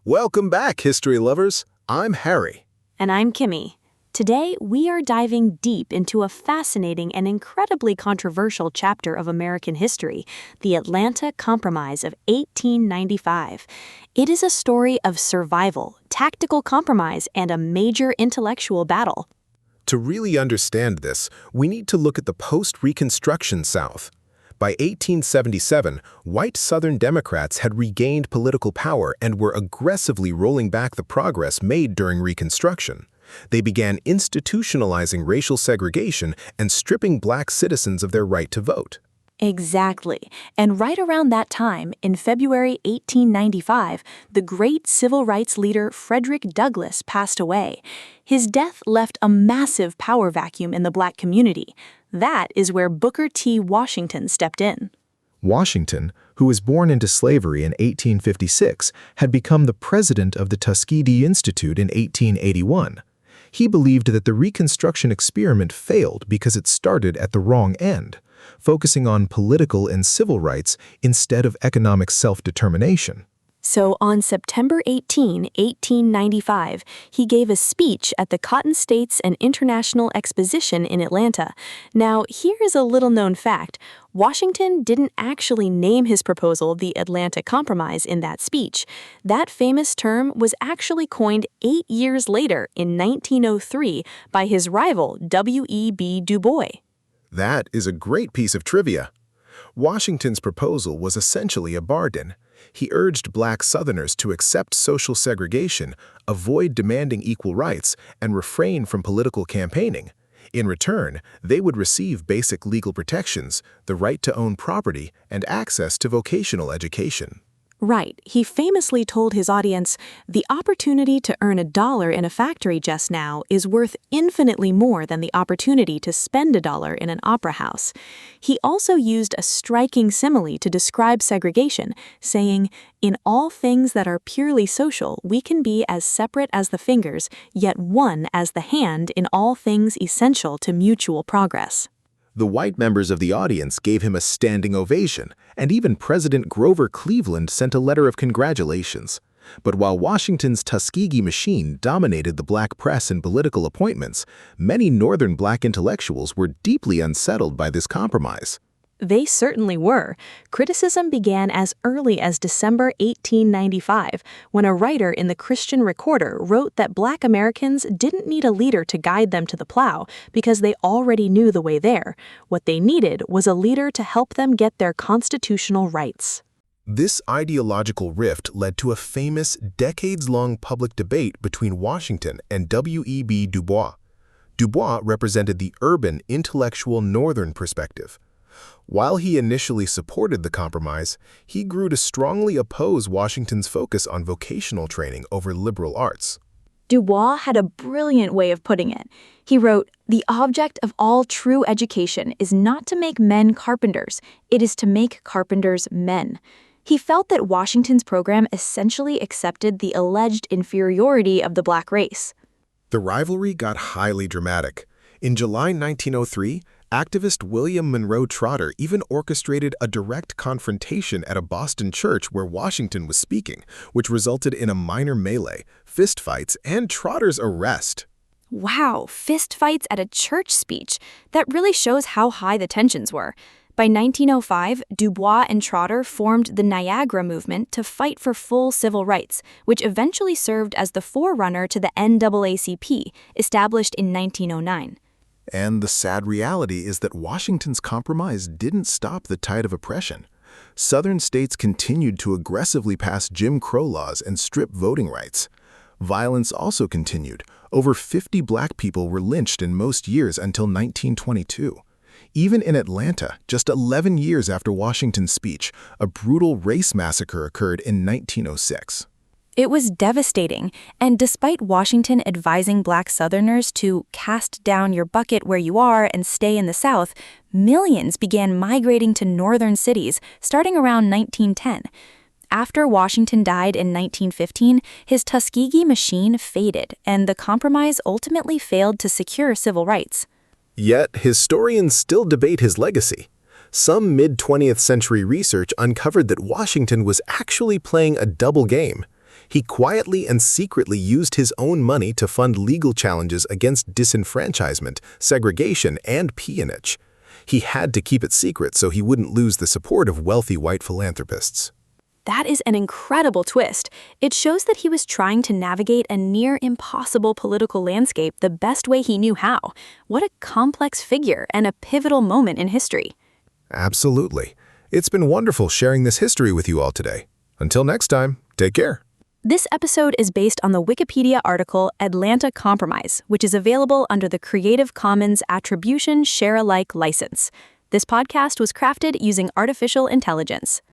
Welcome back, history lovers. I'm Hari. And I'm Kimi. Today, we are diving deep into a fascinating and incredibly controversial chapter of American history, the Atlanta Compromise of 1895. It is a story of survival, tactical compromise, and a major intellectual battle. To really understand this, we need to look at the post-Reconstruction South. By 1877, white Southern Democrats had regained political power and were aggressively rolling back the progress made during Reconstruction. They began institutionalizing racial segregation and stripping black citizens of their right to vote. Exactly. And right around that time, in February 1895, the great civil rights leader Frederick Douglass passed away. His death left a massive power vacuum in the black community. That is where Booker T. Washington stepped in. Washington, who was born into slavery in 1856, had become the president of the Tuskegee Institute in 1881. He believed that the Reconstruction experiment failed because it started at the wrong end, focusing on political and civil rights instead of economic self-determination. So on September 18, 1895, he gave a speech at the Cotton States and International Exposition in Atlanta. Now, here is a little-known fact. Washington didn't actually name his proposal the Atlanta Compromise in that speech. That famous term was actually coined 8 years later in 1903 by his rival W.E.B. Du Bois. That is a great piece of trivia. Washington's proposal was essentially a bargain. He urged black Southerners to accept social segregation, avoid demanding equal rights, and refrain from political campaigning. In return, they would receive basic legal protections, the right to own property, and access to vocational education. Right. He famously told his audience, "The opportunity to earn $1 in a factory just now is worth infinitely more than the opportunity to spend $1 in an opera house." He also used a striking simile to describe segregation, saying, "In all things that are purely social, we can be as separate as the fingers, yet one as the hand in all things essential to mutual progress." The white members of the audience gave him a standing ovation, and even President Grover Cleveland sent a letter of congratulations. But while Washington's Tuskegee machine dominated the black press and political appointments, many Northern black intellectuals were deeply unsettled by this compromise. They certainly were. Criticism began as early as December 1895, when a writer in the Christian Recorder wrote that black Americans didn't need a leader to guide them to the plow because they already knew the way there. What they needed was a leader to help them get their constitutional rights. This ideological rift led to a famous, decades-long public debate between Washington and W.E.B. Du Bois. Du Bois represented the urban, intellectual Northern perspective. While he initially supported the compromise, he grew to strongly oppose Washington's focus on vocational training over liberal arts. Du Bois had a brilliant way of putting it. He wrote, "The object of all true education is not to make men carpenters, it is to make carpenters men." He felt that Washington's program essentially accepted the alleged inferiority of the black race. The rivalry got highly dramatic. In July 1903, activist William Monroe Trotter even orchestrated a direct confrontation at a Boston church where Washington was speaking, which resulted in a minor melee, fistfights, and Trotter's arrest. Wow, fistfights at a church speech. That really shows how high the tensions were. By 1905, Du Bois and Trotter formed the Niagara movement to fight for full civil rights, which eventually served as the forerunner to the NAACP, established in 1909. And the sad reality is that Washington's compromise didn't stop the tide of oppression. Southern states continued to aggressively pass Jim Crow laws and strip voting rights. Violence also continued. Over 50 black people were lynched in most years until 1922. Even in Atlanta, just 11 years after Washington's speech, a brutal race massacre occurred in 1906. It was devastating, and despite Washington advising black Southerners to cast down your bucket where you are and stay in the South, millions began migrating to northern cities starting around 1910. After Washington died in 1915, his Tuskegee machine faded, and the compromise ultimately failed to secure civil rights. Yet, historians still debate his legacy. Some mid-20th century research uncovered that Washington was actually playing a double game. He quietly and secretly used his own money to fund legal challenges against disenfranchisement, segregation, and peonage. He had to keep it secret so he wouldn't lose the support of wealthy white philanthropists. That is an incredible twist. It shows that he was trying to navigate a near-impossible political landscape the best way he knew how. What a complex figure and a pivotal moment in history. Absolutely. It's been wonderful sharing this history with you all today. Until next time, take care. This episode is based on the Wikipedia article Atlanta Compromise, which is available under the Creative Commons Attribution Share-alike license. This podcast was crafted using artificial intelligence.